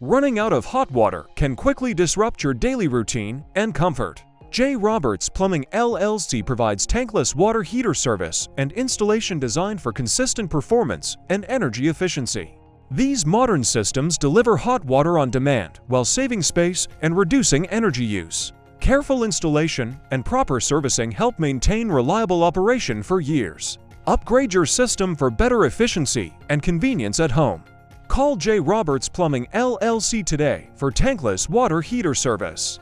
Running out of hot water can quickly disrupt your daily routine and comfort. J. Roberts Plumbing LLC provides tankless water heater service and installation designed for consistent performance and energy efficiency. These modern systems deliver hot water on demand while saving space and reducing energy use. Careful installation and proper servicing help maintain reliable operation for years. Upgrade your system for better efficiency and convenience at home. Call J. Roberts Plumbing LLC today for tankless water heater service.